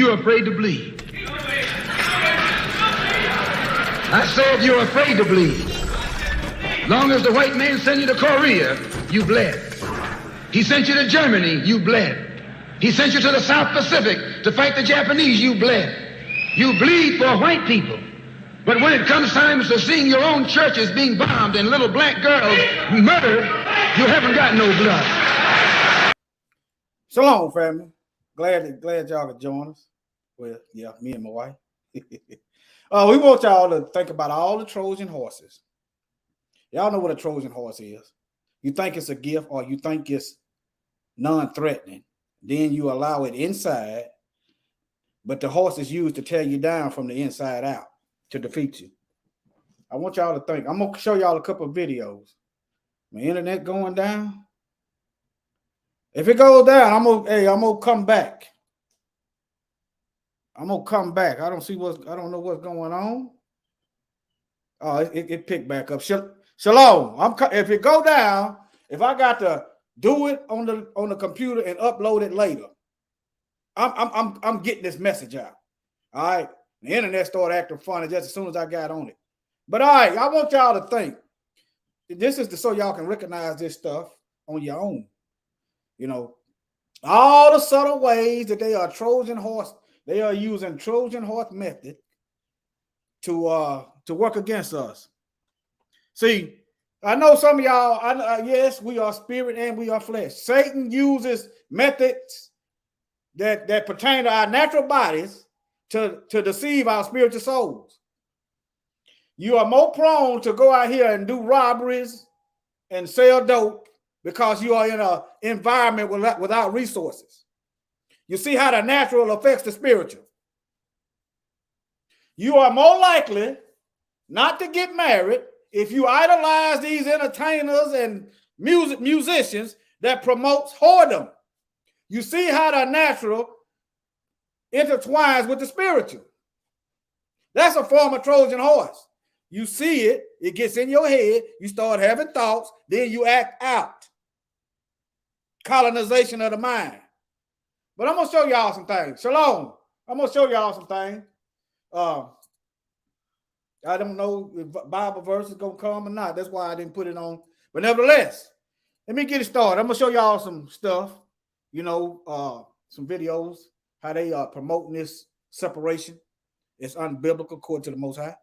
you're afraid to bleed. I said you're afraid to bleed. Long as the white man sent you to Korea, you bled. He sent you to Germany, you bled. He sent you to the South Pacific to fight the Japanese, you bled. You bleed for white people. But when it comes time to seeing your own churches being bombed and little black girls murdered, you haven't got no blood. Shalom, family. Glad y'all could join us. Well, yeah, me and my wife. We want y'all to think about all the Trojan horses. Y'all know what a Trojan horse is. You think it's a gift or you think it's non-threatening. Then you allow it inside, but the horse is used to tear you down from the inside out to defeat you. I want y'all to think. I'm going to show y'all a couple of videos. My internet going down. If it goes down, I'm gonna come back. I'm gonna come back. I don't know what's going on. Oh, it picked back up. Shalom. If it go down, if I got to do it on the computer and upload it later, I'm getting this message out. All right. The internet started acting funny just as soon as I got on it. But all right, I want y'all to think. This is so y'all can recognize this stuff on your own. You know, all the subtle ways that they are Trojan horse, they are using Trojan horse method to work against us. See, I know some of y'all, yes, we are spirit and we are flesh. Satan uses methods that pertain to our natural bodies to deceive our spiritual souls. You are more prone to go out here and do robberies and sell dope because you are in an environment without resources. You see how the natural affects the spiritual. You are more likely not to get married if you idolize these entertainers and musicians that promotes whoredom. You see how the natural intertwines with the spiritual. That's a form of Trojan horse. You see it, it gets in your head, you start having thoughts, then you act out. Colonization of the mind. But I'm going to show y'all some things. Shalom. I'm going to show y'all some things. I don't know if Bible verse is going to come or not. That's why I didn't put it on. But nevertheless, let me get it started. I'm going to show y'all some stuff, some videos, how they are promoting this separation. It's unbiblical according to the Most High.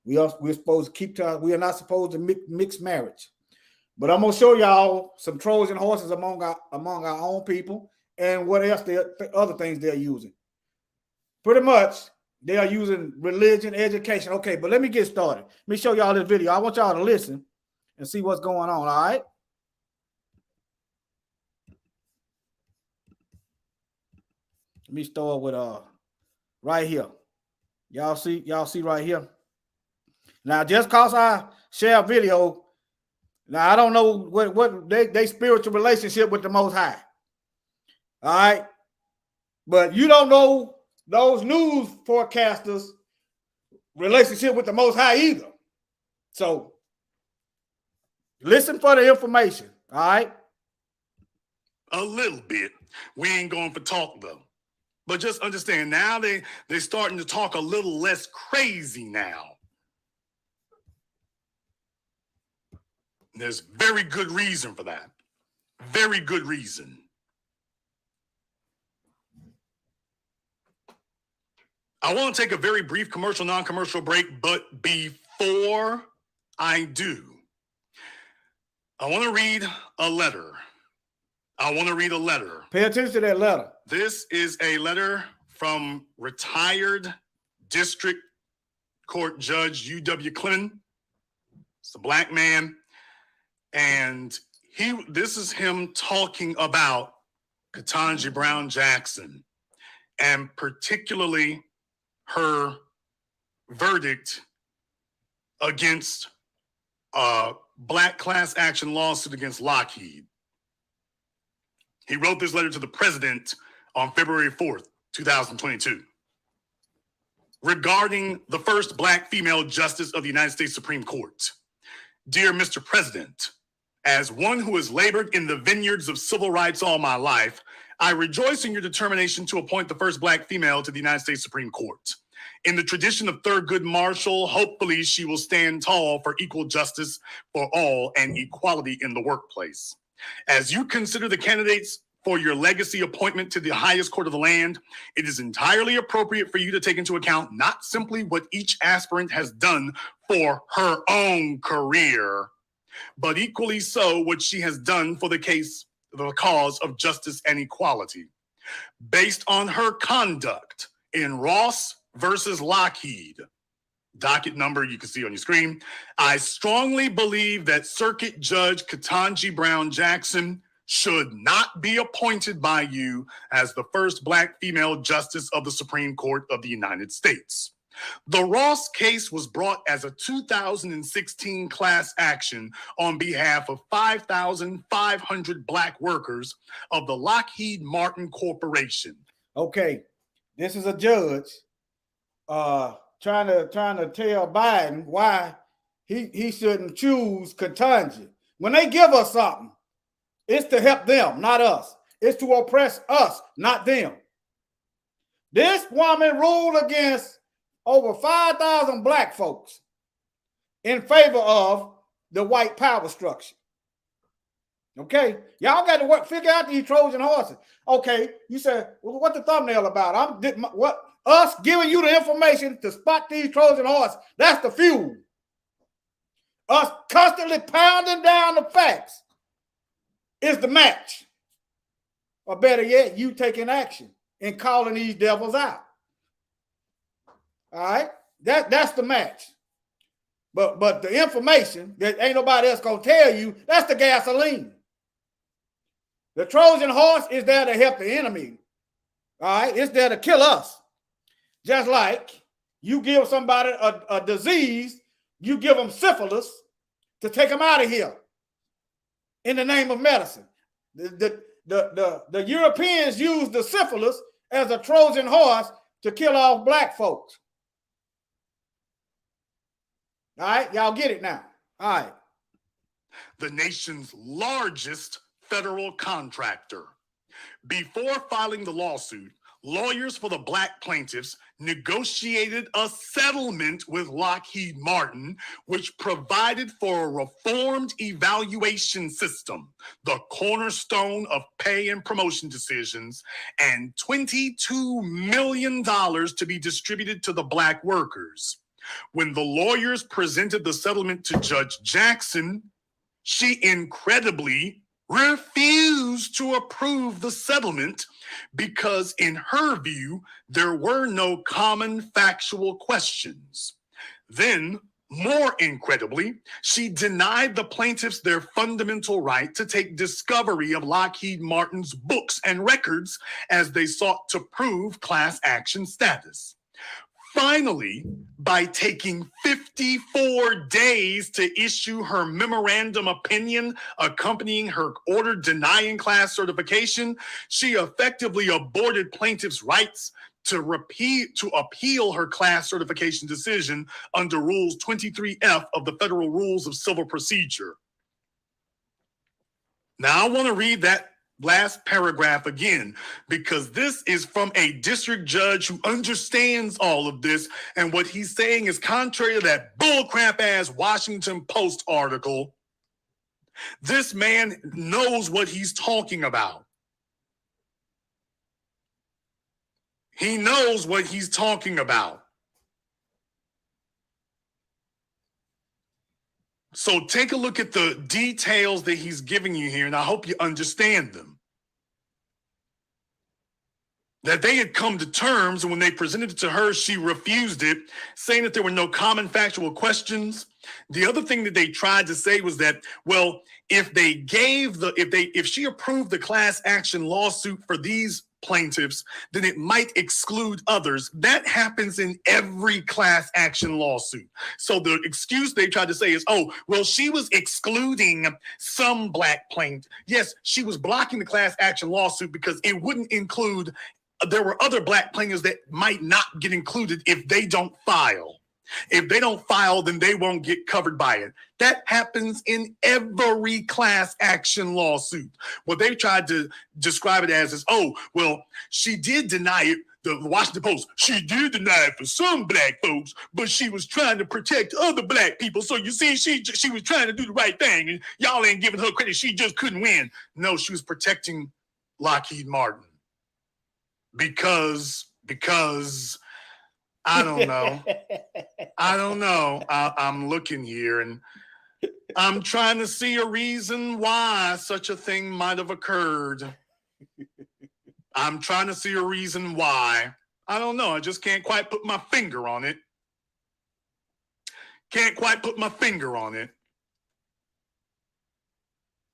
We're supposed to we are not supposed to mix marriage. But I'm going to show y'all some Trojan horses among our own people and what else other things they're using. Pretty much, they are using religion, education. Okay, but let me get started. Let me show y'all this video. I want y'all to listen and see what's going on, all right? Let me start with right here. Y'all see right here? Now, just because I share a video, now I don't know what they spiritual relationship with the Most High. All right. But you don't know those news forecasters' relationship with the Most High either. So listen for the information. All right. A little bit. We ain't going for talk though. But just understand now they're starting to talk a little less crazy now. There's very good reason for that. Very good reason. I want to take a very brief commercial, non-commercial break, but before I do, I want to read a letter. Pay attention to that letter. This is a letter from retired District Court Judge U.W. Clinton. It's a black man. And this is him talking about Ketanji Brown Jackson and particularly her verdict against a black class action lawsuit against Lockheed. He wrote this letter to the president on February 4th, 2022, regarding the first black female justice of the United States Supreme Court. Dear Mr. President, as one who has labored in the vineyards of civil rights all my life, I rejoice in your determination to appoint the first black female to the United States Supreme Court. In the tradition of Thurgood Marshall, hopefully she will stand tall for equal justice for all and equality in the workplace. As you consider the candidates for your legacy appointment to the highest court of the land, it is entirely appropriate for you to take into account not simply what each aspirant has done for her own career, but equally so what she has done for the cause of justice and equality. Based on her conduct in Ross versus Lockheed, docket number you can see on your screen, I strongly believe that Circuit Judge Ketanji Brown Jackson should not be appointed by you as the first black female justice of the Supreme Court of the United States. The Ross case was brought as a 2016 class action on behalf of 5,500 black workers of the Lockheed Martin Corporation. Okay, this is a judge trying to tell Biden why he shouldn't choose Ketanji. When they give us something, it's to help them, not us. It's to oppress us, not them. This woman ruled against over 5,000 black folks in favor of the white power structure. Okay, y'all got to figure out these Trojan horses. Okay, you said, well, what the thumbnail about? Us giving you the information to spot these Trojan horses. That's the fuel. Us constantly pounding down the facts is the match. Or better yet, you taking action and calling these devils out. All right, that's the match. But the information that ain't nobody else gonna tell you, that's the gasoline. The Trojan horse is there to help the enemy. All right, it's there to kill us. Just like you give somebody a disease, you give them syphilis to take them out of here in the name of medicine. The Europeans used the syphilis as a Trojan horse to kill off black folks. All right, y'all get it now. All right. The nation's largest federal contractor. Before filing the lawsuit, lawyers for the black plaintiffs negotiated a settlement with Lockheed Martin, which provided for a reformed evaluation system, the cornerstone of pay and promotion decisions, and $22 million to be distributed to the black workers. When the lawyers presented the settlement to Judge Jackson, she incredibly refused to approve the settlement because, in her view, there were no common factual questions. Then, more incredibly, she denied the plaintiffs their fundamental right to take discovery of Lockheed Martin's books and records as they sought to prove class action status. Finally, by taking 54 days to issue her memorandum opinion accompanying her order denying class certification, she effectively aborted plaintiffs' rights to appeal her class certification decision under Rules 23F of the Federal Rules of Civil Procedure. Now I want to read that last paragraph again, because this is from a district judge who understands all of this, and what he's saying is contrary to that bullcrap ass Washington Post article. This man knows what he's talking about. He knows what he's talking about. So take a look at the details that he's giving you here, and I hope you understand them. That they had come to terms, and when they presented it to her, she refused it, saying that there were no common factual questions. The other thing that they tried to say was that, well, if she approved the class action lawsuit for these plaintiffs, then it might exclude others. That happens in every class action lawsuit. So the excuse they tried to say is, oh, well, she was excluding some black plaintiffs. Yes, she was blocking the class action lawsuit because it wouldn't include, there were other black plaintiffs that might not get included if they don't file. If they don't file, then they won't get covered by it. That happens in every class action lawsuit. What they tried to describe it as is, oh, well, she did deny it. The Washington Post, she did deny it for some black folks, but she was trying to protect other black people. So you see, she was trying to do the right thing, and y'all ain't giving her credit. She just couldn't win. No, she was protecting Lockheed Martin because I don't know. I'm looking here and I'm trying to see a reason why such a thing might have occurred. I'm trying to see a reason why. I don't know. I just can't quite put my finger on it.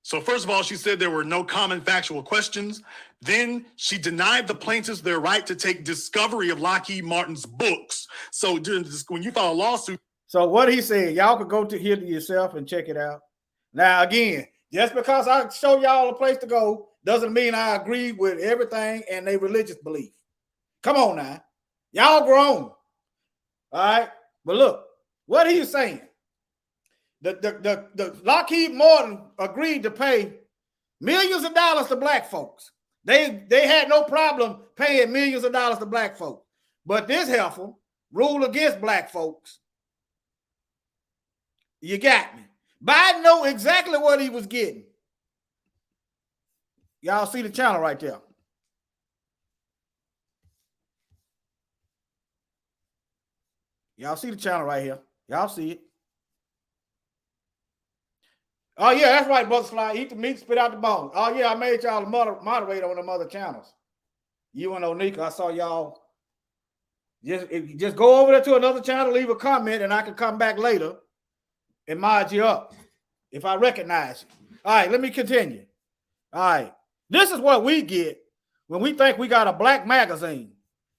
So first of all, she said there were no common factual questions. Then she denied the plaintiffs their right to take discovery of Lockheed Martin's books. So when you file a lawsuit. So what he said, y'all could go to here to yourself and check it out. Now, again, just because I show y'all a place to go doesn't mean I agree with everything and their religious belief. Come on now. Y'all grown. All right. But look, what he is saying. The Lockheed Martin agreed to pay millions of dollars to black folks. They had no problem paying millions of dollars to black folks. But this heifer ruled against black folks. You got me. Biden know exactly what he was getting. Y'all see the channel right there. Y'all see the channel right here. Y'all see it. Oh, yeah, that's right, Brother Sly. Eat the meat, spit out the bones. Oh, yeah, I made y'all a moderator on them other channels. You and Onika, I saw y'all. Just go over there to another channel, leave a comment, and I can come back later and mod you up if I recognize you. All right, let me continue. All right. This is what we get when we think we got a black magazine.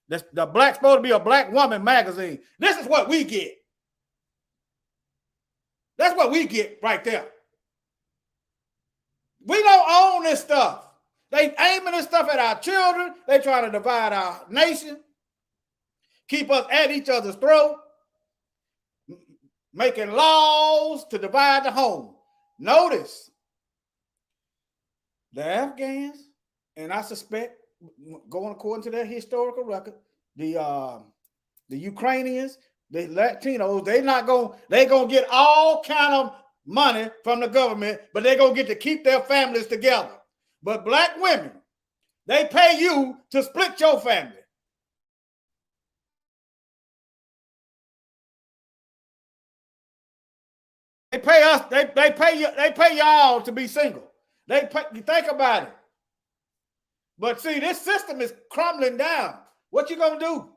The black's supposed to be a black woman magazine. This is what we get. That's what we get right there. We don't own this stuff. They aiming this stuff at our children. They trying to divide our nation, keep us at each other's throat, making laws to divide the home. Notice the Afghans, and I suspect, going according to their historical record, the Ukrainians, the Latinos, they're gonna get all kind of money from the government, but they're gonna get to keep their families together. But black women, they pay you to split your family. They pay us, they pay y'all to be single. You think about it. But see, this system is crumbling down. What you gonna do?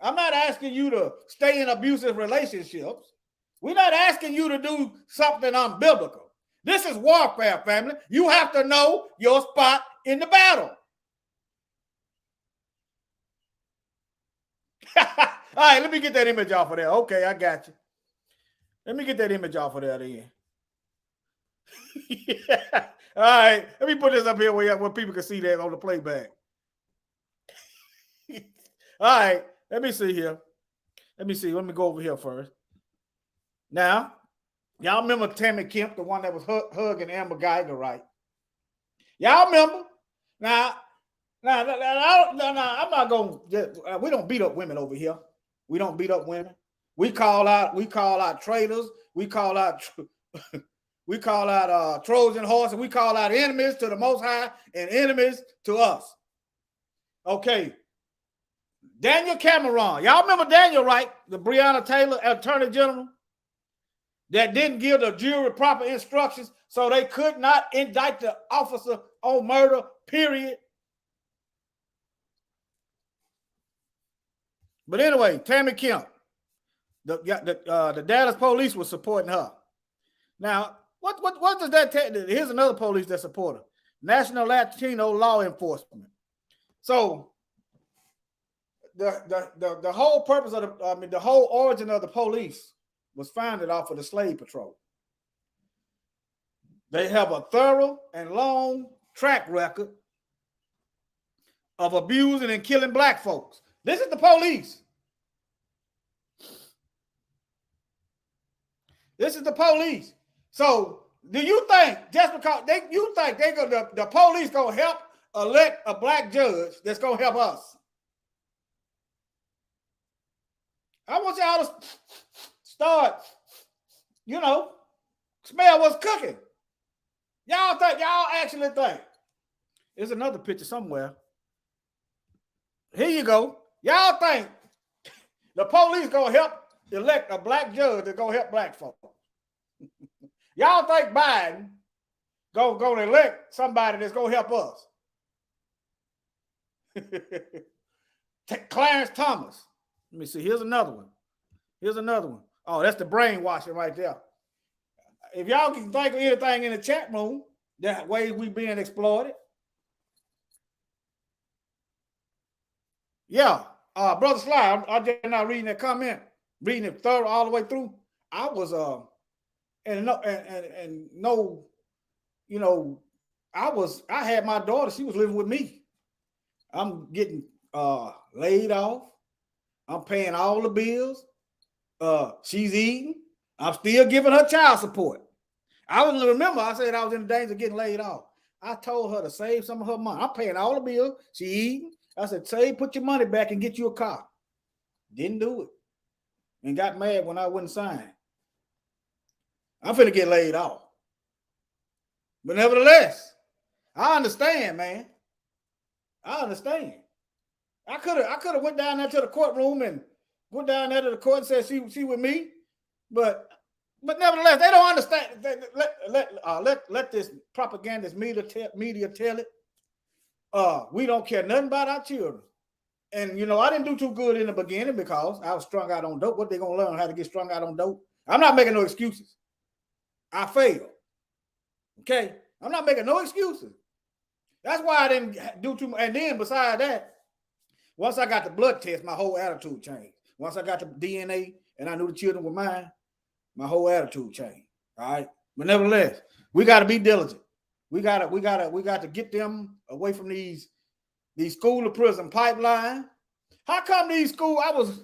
I'm not asking you to stay in abusive relationships. We're not asking you to do something unbiblical. This is warfare, family. You have to know your spot in the battle. All right, let me get that image off of there. Okay, I got you. Let me get that image off of there then. Yeah. All right, let me put this up here where people can see that on the playback. All right, let me see here. Let me go over here first. Now, y'all remember Tammy Kemp, the one that was hugging Amber Geiger, right? Y'all remember? Now, I'm not going to, we don't beat up women over here. We don't beat up women. We call out traitors. We call out Trojan horses. We call out enemies to the Most High and enemies to us. Okay. Daniel Cameron. Y'all remember Daniel, right? The Breonna Taylor Attorney General that didn't give the jury proper instructions, so they could not indict the officer on murder, period. But anyway, Tammy Kemp, the Dallas police was supporting her. Now, what does that tell? Here's another police that support her. National Latino Law Enforcement. So the whole purpose of the whole origin of the police was founded off of the slave patrol. They have a thorough and long track record of abusing and killing black folks. This is the police. This is the police. So do you think just because the police gonna help elect a black judge that's gonna help us? I want y'all to start, smell what's cooking. Y'all actually think. There's another picture somewhere. Here you go. Y'all think the police gonna help elect a black judge that's gonna help black folks? Y'all think Biden gonna elect somebody that's gonna help us? Clarence Thomas. Let me see. Here's another one. Oh, that's the brainwashing right there. If y'all can think of anything in the chat room, that way we being exploited. Yeah, Brother Sly, I'm just not reading that comment, reading it thorough all the way through. I was I had my daughter, she was living with me. I'm getting laid off. I'm paying all the bills. She's eating. I'm still giving her child support. I said I was in danger of getting laid off. I told her to save some of her money. I'm paying all the bills. She eating. I said, put your money back and get you a car. Didn't do it. And got mad when I wouldn't sign. I'm finna get laid off. But nevertheless, I understand, man. I understand. I could have went down there to the courtroom and went down there to the court and said she with me. But nevertheless, they don't understand. Let this propagandist media tell it. We don't care nothing about our children. And I didn't do too good in the beginning because I was strung out on dope. What they gonna learn how to get strung out on dope? I'm not making no excuses. I failed. Okay, I'm not making no excuses. That's why I didn't do too much. And then besides that, once I got the blood test, my whole attitude changed. Once I got the DNA and I knew the children were mine, my whole attitude changed. All right. But nevertheless, we got to be diligent. We got to get them away from these school to prison pipeline. How come these school? I was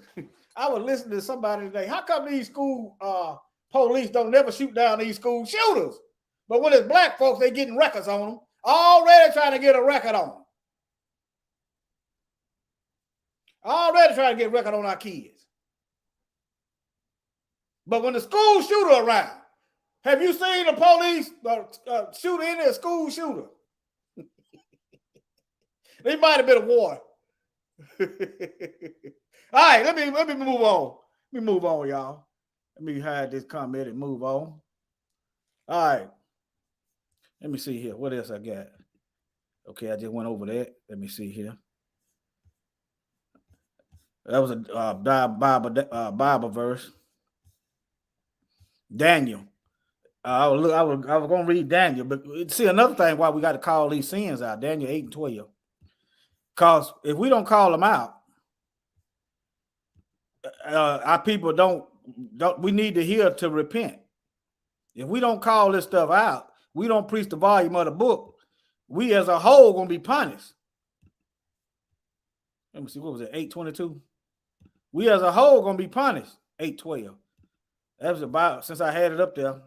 listening to somebody today. How come these school police don't never shoot down these school shooters? But when it's black folks, they getting records on them. Already trying to get a record on them. Already trying to get a record on our kids. But when the school shooter around, have you seen the police shoot in a school shooter? They might have been a war. All right, let me move on. Let me move on, y'all. Let me hide this comment and move on. All right. Let me see here. What else I got? Okay, I just went over that. Let me see here. That was a Bible verse. Daniel. I was going to read Daniel, but see another thing why we got to call these sins out. Daniel 8 and 12. Because if we don't call them out, our people don't. We need to hear to repent. If we don't call this stuff out, we don't preach the volume of the book, we as a whole gonna be punished. Let me see, what was it? 8:22. We as a whole gonna be punished. 8:12. That was about since I had it up there.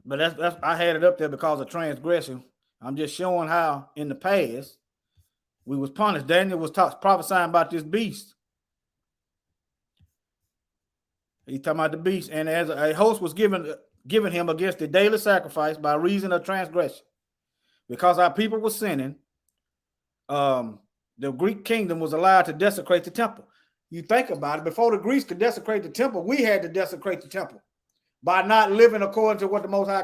But that's I had it up there because of transgression. I'm just showing how in the past we was punished. Daniel was prophesying about this beast. He's talking about the beast, and as a host was given him against the daily sacrifice by reason of transgression, because our people were sinning. The Greek kingdom was allowed to desecrate the temple. You think about it, before the Greeks could desecrate the temple, we had to desecrate the temple by not living according to what the Most High,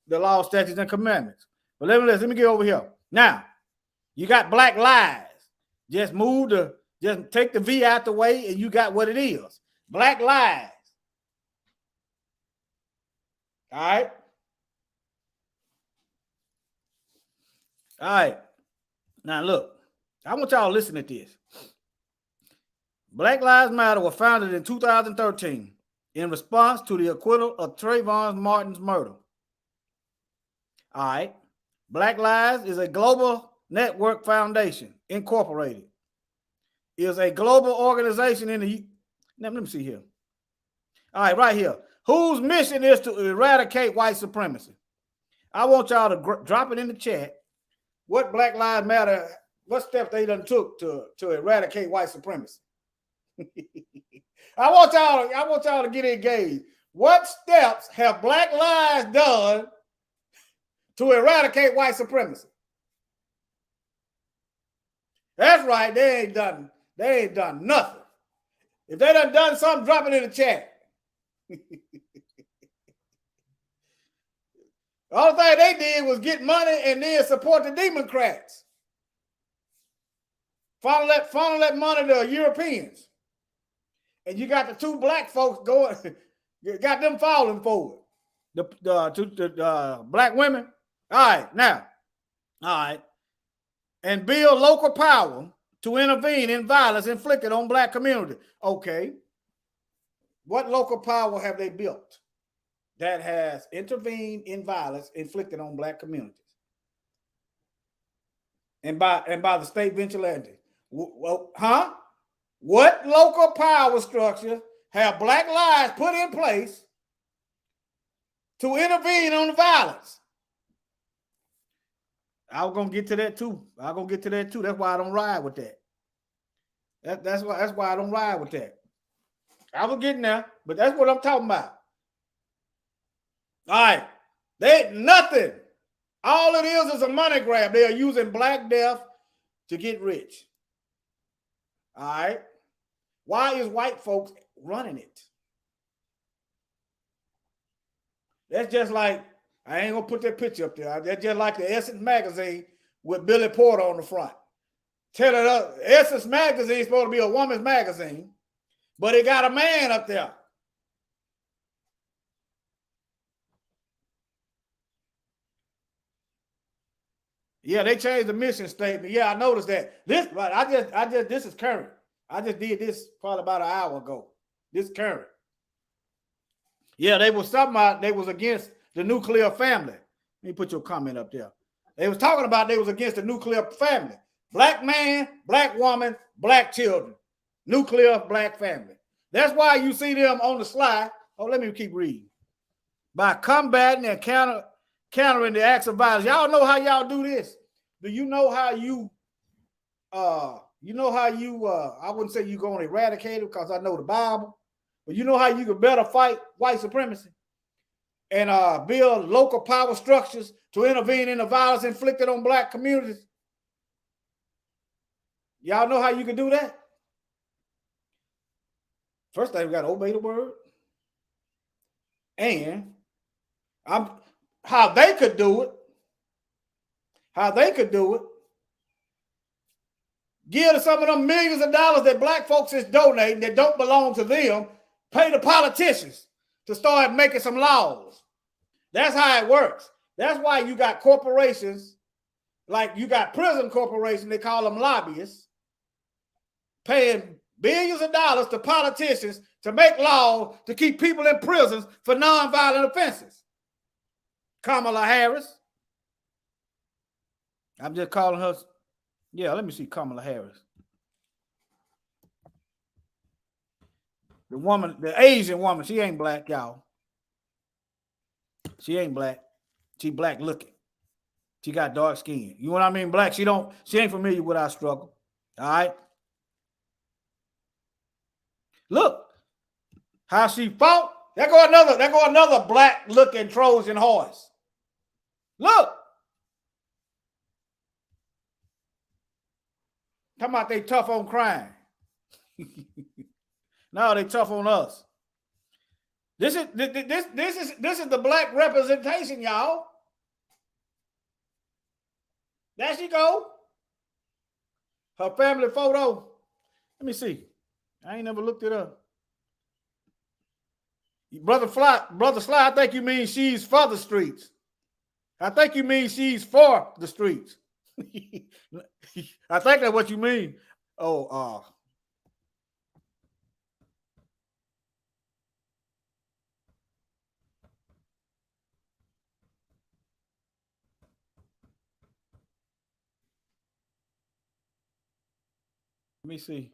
the law, statutes, and commandments. But let me get over here. Now, you got black lies. Just take the V out the way, and you got what it is. Black lies. All right. All right. Now, look, I want y'all to listen to this. Black Lives Matter was founded in 2013 in response to the acquittal of Trayvon Martin's murder. All right. Black Lives is a global network foundation, incorporated. It is a global organization in the... Now, let me see here. All right, right here. Whose mission is to eradicate white supremacy? I want y'all to drop it in the chat. What Black Lives Matter, what steps they done took to eradicate white supremacy? I want y'all to get engaged. What steps have Black Lives done to eradicate white supremacy? That's right, they ain't done nothing. If they done something, drop it in the chat. The only thing they did was get money and then support the Democrats. Funnel that money to Europeans. And you got the two black folks going, you got them falling for it. The black women. All right. And build local power to intervene in violence inflicted on black community. Okay. What local power have they built that has intervened in violence inflicted on black communities? And by the state vigilante. What local power structure have Black Lives put in place to intervene on the violence? I was gonna get to that too. That's why I don't ride with that. That's why I don't ride with that. I was getting there, but that's what I'm talking about. All right, they ain't nothing. All it is a money grab. They are using Black Death to get rich. All right. Why is white folks running it? That's just like, I ain't gonna put that picture up there. That's just like the Essence magazine with Billy Porter on the front. Telling us Essence magazine is supposed to be a woman's magazine, but it got a man up there. Yeah, they changed the mission statement. Yeah, I noticed that. This is current. I just did this probably about an hour ago. This current. Yeah, they was talking about they was against the nuclear family. Let me put your comment up there. They was talking about they was against the nuclear family. Black man, black woman, black children. Nuclear black family. That's why you see them on the slide. Oh, let me keep reading. By combating and countering the acts of violence. Y'all know how y'all do this. Do you know how I wouldn't say you're going to eradicate it because I know the Bible, but you know how you can better fight white supremacy and build local power structures to intervene in the violence inflicted on black communities? Y'all know how you can do that? First thing, we got to obey the word. And how they could do it, give to some of them millions of dollars that black folks is donating that don't belong to them, pay the politicians to start making some laws. That's how it works. That's why you got corporations, like you got prison corporations, they call them lobbyists, paying billions of dollars to politicians to make laws to keep people in prisons for nonviolent offenses. Kamala Harris. I'm just calling her. Yeah, let me see Kamala Harris. The woman, the Asian woman, she ain't black, y'all. She ain't black. She black looking. She got dark skin. You know what I mean? Black. She ain't familiar with our struggle. All right. Look how she fought. There go another black looking Trojan horse. Look. Talking about they tough on crime. No, they tough on us. This is the black representation, y'all. There she go. Her family photo. Let me see. I ain't never looked it up. Brother Sly, I think you mean she's for the streets. I think you mean she's for the streets. I think that's what you mean. Oh, let me see.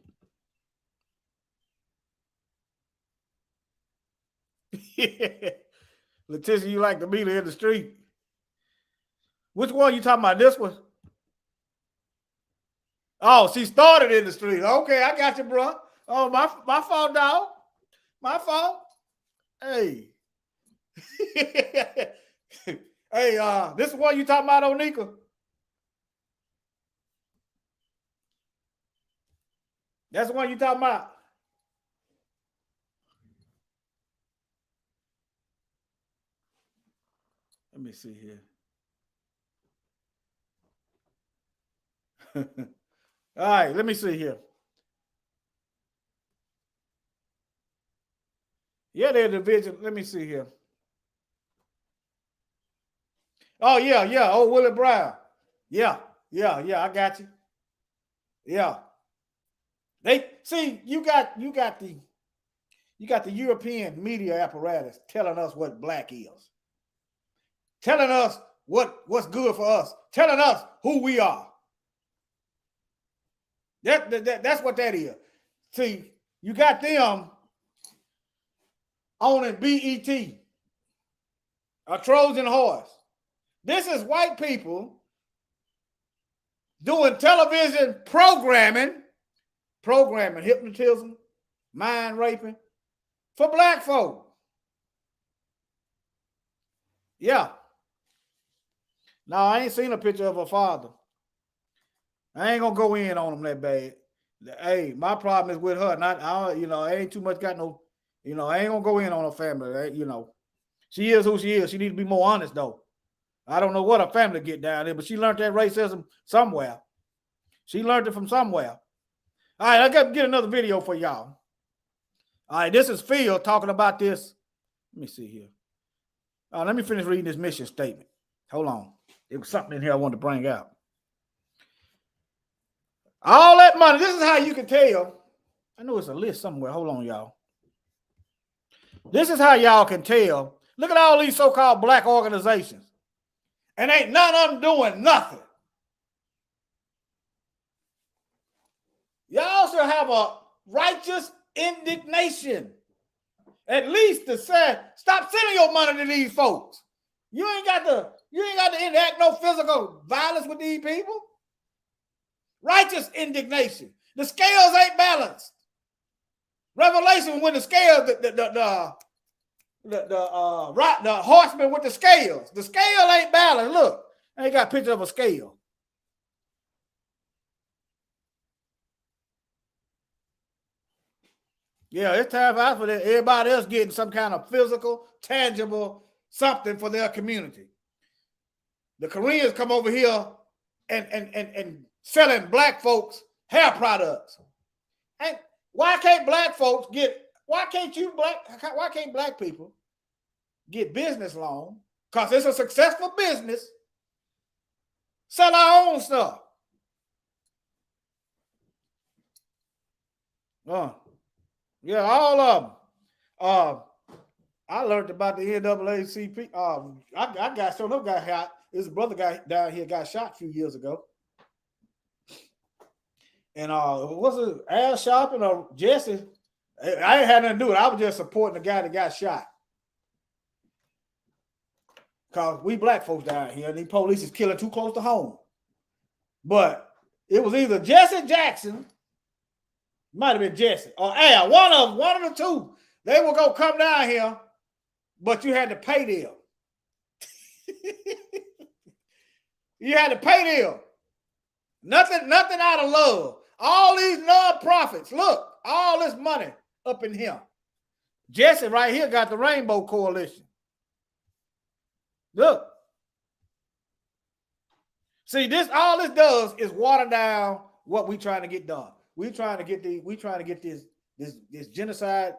Letitia, you like to meet her in the street. Which one you talking about? This one? Oh, she started in the street. Okay, I got you, bro. Oh, my fault, dog. My fault. Hey. Hey, this one you talking about, Onika? That's the one you talking about? Let me see here. All right, let me see here. Yeah, they're division. Let me see here. Oh, yeah. Oh, Willie Brown. Yeah. I got you. Yeah. They see you got the European media apparatus telling us what black is, telling us what's good for us, telling us who we are. That's what that is. See, you got them owning BET, a Trojan horse. This is white people doing television programming, hypnotism, mind raping for black folk. Yeah. No, I ain't seen a picture of her father. I ain't gonna go in on him that bad. Hey, my problem is with her. I ain't too much got no, I ain't gonna go in on her family. She is who she is. She need to be more honest though. I don't know what her family get down there, but she learned that racism somewhere. She learned it from somewhere. All right, I got to get another video for y'all. All right, this is Phil talking about this. Let me see here. Let me finish reading this mission statement. Hold on. There was something in here I wanted to bring out. All that money, this is how you can tell. I know it's a list somewhere. Hold on, y'all. This is how y'all can tell. Look at all these so-called black organizations. And ain't none of them doing nothing. Y'all should have a righteous indignation. At least to say, stop sending your money to these folks. You ain't got to enact no physical violence with these people. Righteous indignation. The scales ain't balanced. Revelation, when the scales, the horseman with the scale ain't balanced. Look, I ain't got a picture of a scale. Yeah, it's time for everybody else getting some kind of physical, tangible something for their community. The Koreans come over here and selling black folks hair products. And why can't black people get business loan? Because it's a successful business. Sell our own stuff. Yeah, all of them. I learned about the NAACP. I got some of them got shot. This brother guy down here got shot a few years ago. And was it Al Sharpton or Jesse? I ain't had nothing to do with it. I was just supporting the guy that got shot. Because we black folks down here, and these police is killing too close to home. But it was either Jesse Jackson, might have been Jesse, or Al, one of the two. They were going to come down here, but you had to pay them. You had to pay them. Nothing out of love. All these non-profits, look, all this money up in here. Jesse right here got the Rainbow Coalition. Look. See, all this does is water down what we trying to get done. We trying to get this genocide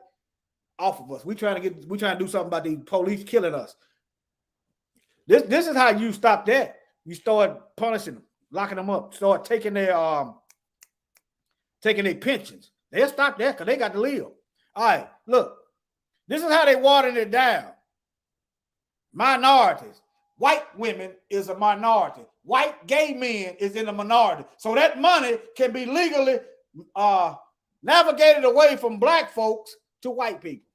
off of us. We trying to do something about these police killing us. This is how you stop that. You start punishing them, locking them up, start taking their pensions. They'll stop that because they got to live. All right, look. This is how they watering it down. Minorities. White women is a minority. White gay men is in a minority. So that money can be legally navigated away from black folks to white people.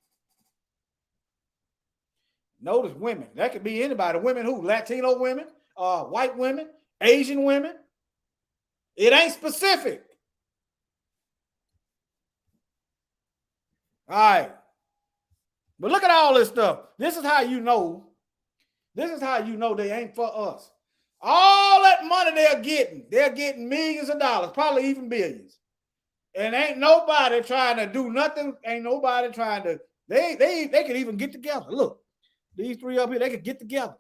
Notice women. That could be anybody. Women who? Latino women, white women, Asian women. It ain't specific. All right. But look at all this stuff. This is how you know. This is how you know they ain't for us. All that money they're getting millions of dollars, probably even billions. And ain't nobody trying to do nothing. Ain't nobody trying to, they could even get together. Look, these three up here, they could get together.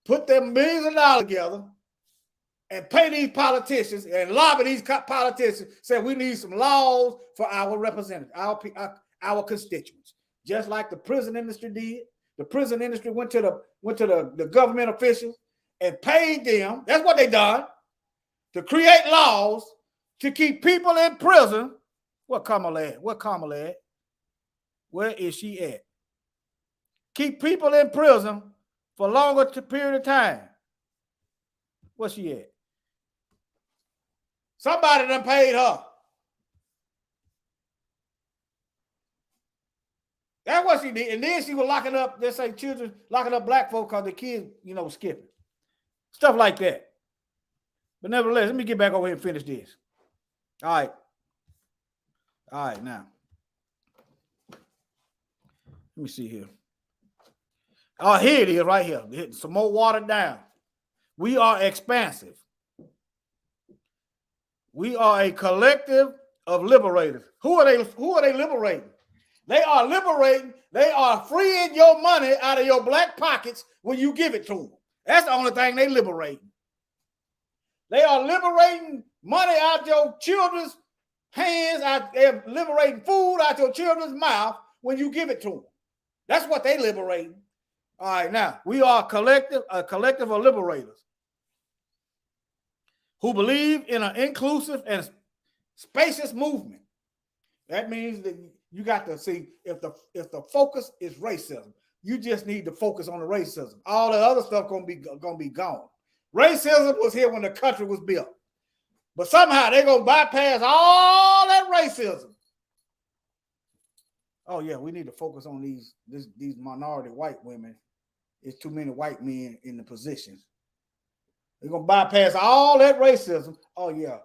Put them millions of dollars together and pay these politicians and lobby these politicians, say we need some laws for our representatives, our constituents. Just like the prison industry did. The prison industry went to the government officials and paid them. That's what they done, to create laws to keep people in prison. What Kamala at? What Kamala at? Where is she at? Keep people in prison for a longer period of time. Where's she at? Somebody done paid her. That's what she did. And then she was locking up, let's say children, locking up black folk because the kids, skipping. Stuff like that. But nevertheless, let me get back over here and finish this. All right. All right, now. Let me see here. Oh, here it is right here. Some more watered down. We are expansive. We are a collective of liberators. Who are they liberating? They are liberating. They are freeing your money out of your black pockets when you give it to them. That's the only thing they liberating. They are liberating money out your children's hands. They're liberating food out your children's mouth when you give it to them. That's what they liberating. All right, now we are a collective of liberators who believe in an inclusive and spacious movement. That means that you got to see if the focus is racism, you just need to focus on the racism. All the other stuff gonna be gone. Racism was here when the country was built, but somehow they're gonna bypass all that racism. Oh yeah, we need to focus on these minority white women. It's too many white men in the positions. They're gonna bypass all that racism. Oh yeah,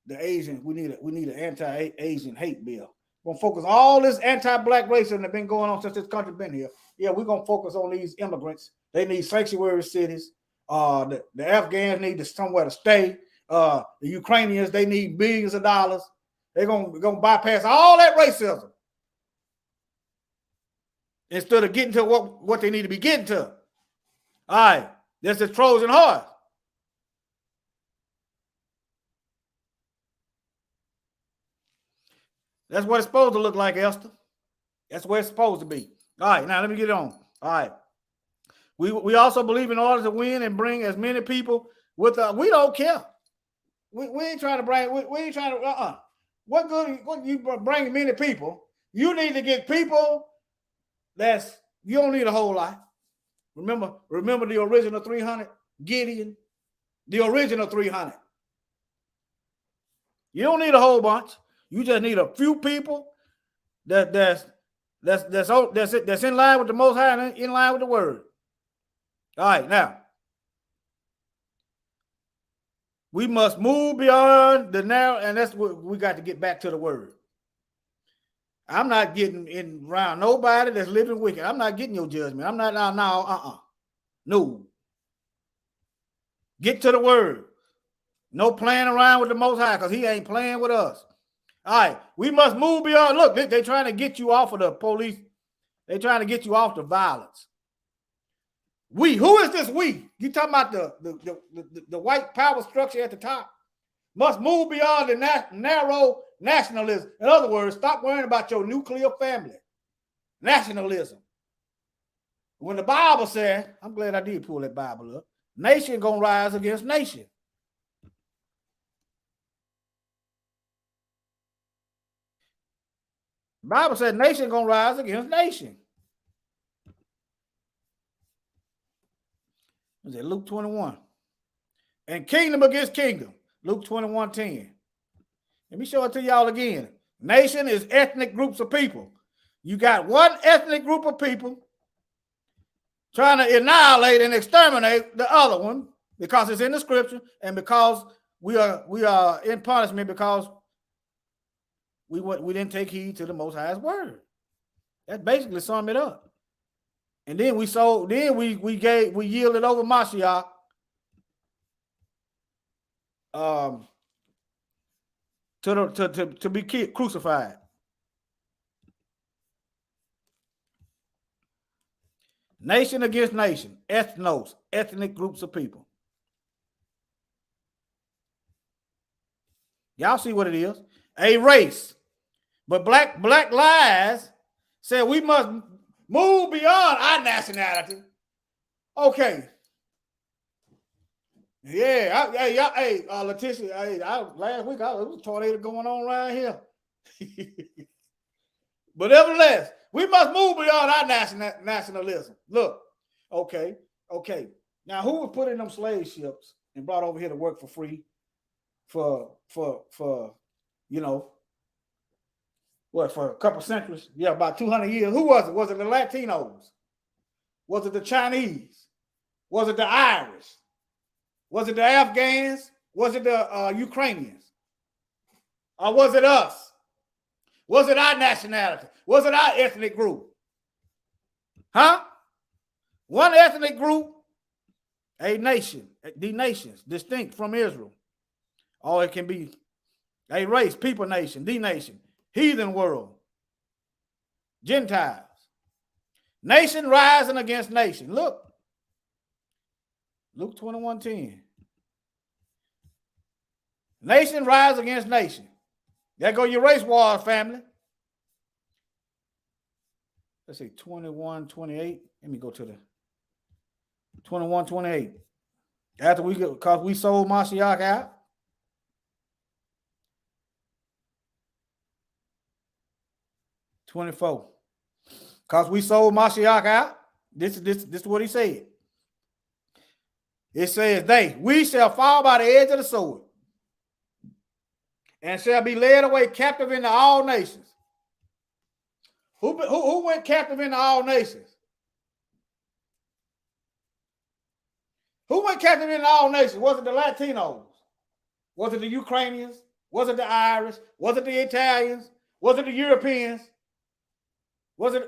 the Asians. We need an anti-Asian hate bill. We're gonna focus all this anti-black racism that's been going on since this country been here. Yeah, we're gonna focus on these immigrants. They need sanctuary cities. The Afghans need somewhere to stay. The Ukrainians, they need billions of dollars. They're gonna bypass all that racism instead of getting to what they need to be getting to. All right, there's the Trojan horse. That's what it's supposed to look like, Esther. That's where it's supposed to be. All right, now let me get on. All right. We also believe in order to win and bring as many people with us. We don't care. We ain't trying to bring, we ain't trying to, What good, what you bring many people? You need to get people you don't need a whole lot. Remember the original 300? Gideon, the original 300. You don't need a whole bunch. You just need a few people that's in line with the Most High and in line with the Word. All right, now we must move beyond the narrow, and that's what we got to get back to the Word. I'm not getting in around nobody that's living wicked. I'm not getting your judgment. I'm not no. Get to the Word. No playing around with the Most High because He ain't playing with us. All right, we must move beyond. Look, they're trying to get you off of the police. They're trying to get you off the violence. Who is this we? You talking about the white power structure at the top? Must move beyond the narrow nationalism. In other words, stop worrying about your nuclear family. Nationalism. When the Bible said, I'm glad I did pull that Bible up, nation gonna rise against nation. The Bible said nation gonna rise against nation. Is it Luke 21? And kingdom against kingdom. Luke 21:10. Let me show it to y'all again. Nation is ethnic groups of people. You got one ethnic group of people trying to annihilate and exterminate the other one because it's in the scripture and because we are in punishment because we didn't take heed to the Most High's word. That basically summed it up. And then we yielded over Mashiach to be crucified. Nation against nation, ethnos, ethnic groups of people. Y'all see what it is? A race. But Black Lives said we must move beyond our nationality. Okay. Yeah, Letitia, last week there was a tornado going on around here. But nevertheless, we must move beyond our nationalism. Look, okay. Now, who was put in them slave ships and brought over here to work for free for for a couple centuries? Yeah, about 200 years. Who was it? Was it the Latinos? Was it the Chinese? Was it the Irish? Was it the Afghans? Was it the Ukrainians? Or was it us? Was it our nationality? Was it our ethnic group? Huh? One ethnic group, a nation, the nations, distinct from Israel. Or it can be a race, people nation, the nation, heathen world, Gentiles. Nation rising against nation. Look. Luke 21:10. Nation rise against nation. There go your race wars, family. Let's see, 21:28. Let me go to the 21:28. After because we sold Mashiach out. (24) Because we sold Mashiach out. This is what he said. It says, we shall fall by the edge of the sword and shall be led away captive into all nations. Who went captive into all nations? Who went captive into all nations? Was it the Latinos? Was it the Ukrainians? Was it the Irish? Was it the Italians? Was it the Europeans? It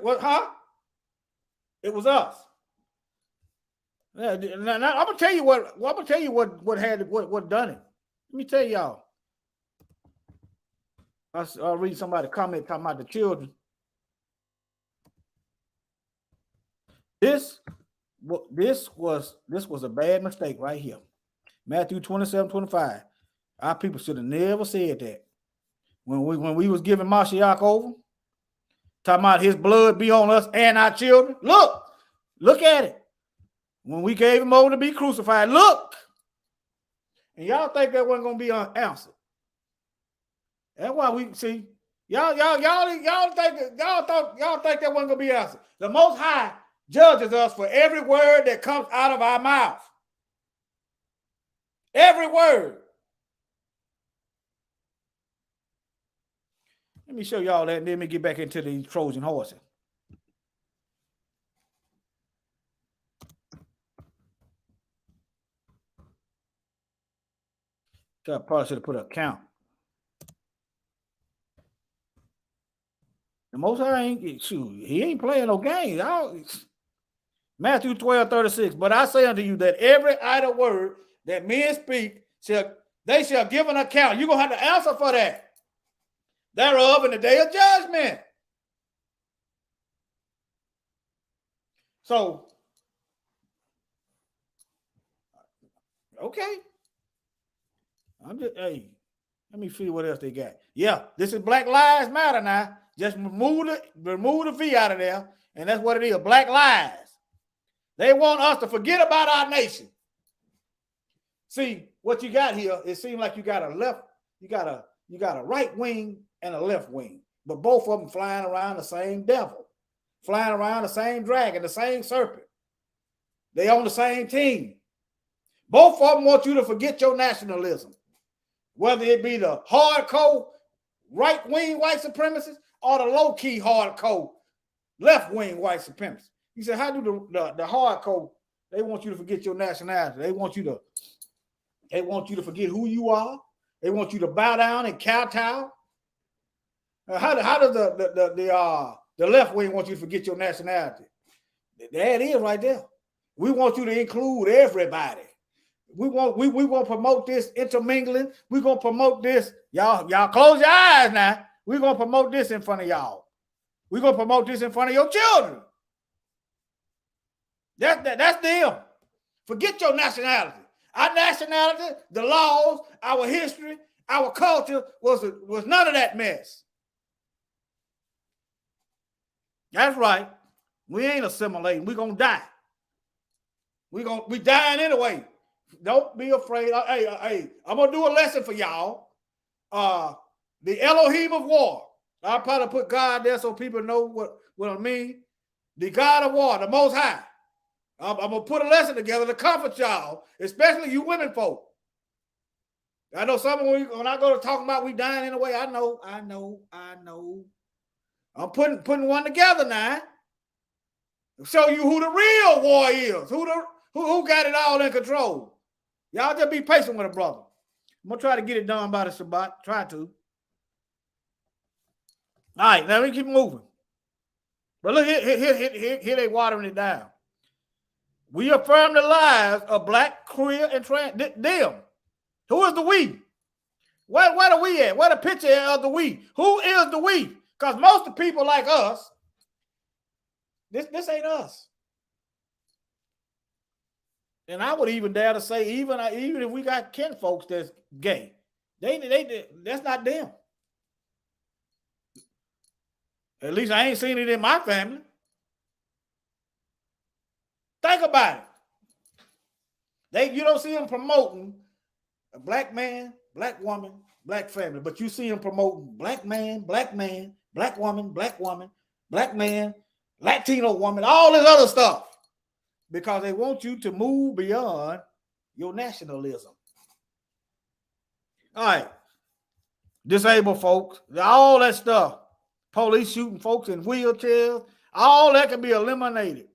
was us. Now, I'm gonna tell you what done it. Let me tell y'all. I'll read somebody comment talking about the children. This was a bad mistake right here. Matthew 27:25. Our people should have never said that. When we was giving Mashiach over, talking about his blood be on us and our children. Look at it. When we gave him over to be crucified, look. And y'all think that wasn't gonna be unanswered. That's why we see y'all think that wasn't gonna be answered. The Most High judges us for every word that comes out of our mouth. Every word. Let me show y'all that, and then let me get back into these Trojan horses. So I probably should have put a count. The Most High he ain't playing no games. Matthew 12:36. But I say unto you that every idle word that men speak they shall give an account. You're gonna have to answer for that. Thereof in the day of judgment. So, okay. Let me see what else they got. Yeah, this is Black Lives Matter now. Just remove the V out of there, and that's what it is. Black lies. They want us to forget about our nation. See, what you got here, it seems like you got a right wing and a left wing, but both of them flying around the same devil, flying around the same dragon, the same serpent. They on the same team. Both of them want you to forget your nationalism, whether it be the hardcore right-wing white supremacists or the low-key hardcore left-wing white supremacists. He said, how do the hardcore, they want you to forget your nationality. They want you to forget who you are. They want you to bow down and kowtow. How does the left wing want you to forget your nationality? There it is right there. We want you to include everybody. We want to promote this intermingling. We're gonna promote this. Y'all close your eyes now. We're gonna promote this in front of y'all. We're gonna promote this in front of your children. That's them. Forget your nationality. Our nationality, the laws, our history, our culture was none of that mess. That's right. We ain't assimilating. We're gonna die. We dying anyway. Don't be afraid. Hey, I'm gonna do a lesson for y'all. The Elohim of war. I'll probably put God there so people know what I mean. The God of war, the Most High. I'm gonna put a lesson together to comfort y'all, especially you women folk. I know some of you, when I go to talking about we dying anyway, I know. I'm putting one together now. Show you who the real war is, who got it all in control. Y'all just be patient with a brother. I'm gonna try to get it done by the Shabbat. Try to. All right, now we keep moving. But look, here they watering it down. We affirm the lives of black, queer, and trans. Them. Who is the we? Where are we at? Where the picture of the we? Who is the we? Because most of the people like us, this ain't us. And I would even dare to say, even if we got kin folks that's gay, they that's not them. At least I ain't seen it in my family. Think about it. You don't see them promoting a black man, black woman, black family, but you see them promoting black man, black woman, black man, Latino woman, all this other stuff, because they want you to move beyond your nationalism. All right. Disabled folks, all that stuff, police shooting folks in wheelchairs, all that can be eliminated.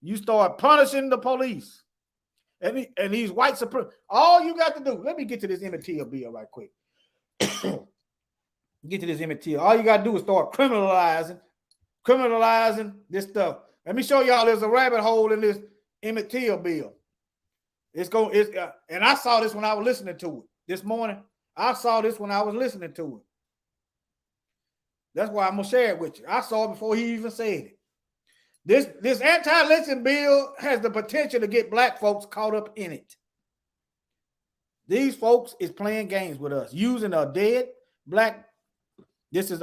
You start punishing the police and these white supremacists. All you got to do, let me get to this Emmett Till bill right quick. Get to this Emmett Till. All you got to do is start criminalizing this stuff. Let me show y'all there's a rabbit hole in this Emmett Till bill. And I saw this when I was listening to it this morning. I saw this when I was listening to it. That's why I'm going to share it with you. I saw it before he even said it. This anti-lynching bill has the potential to get black folks caught up in it. These folks is playing games with us, using a dead black. This is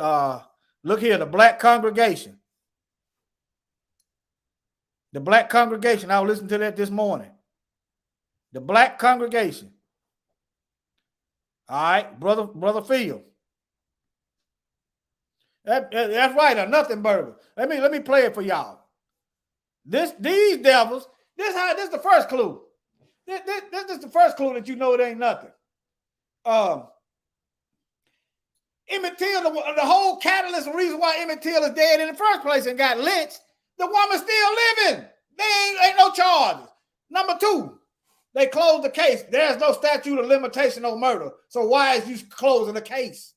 look here, the black congregation. The black congregation. I was listening to that this morning. The black congregation. All right, brother Phil. That's right, nothing burger. Let me play it for y'all. These devils, this is the first clue. This is the first clue that you know it ain't nothing. Emmett Till, the whole catalyst and reason why Emmett Till is dead in the first place and got lynched, the woman's still living. There ain't no charges. Number two, they closed the case. There's no statute of limitation on murder. So why is you closing the case?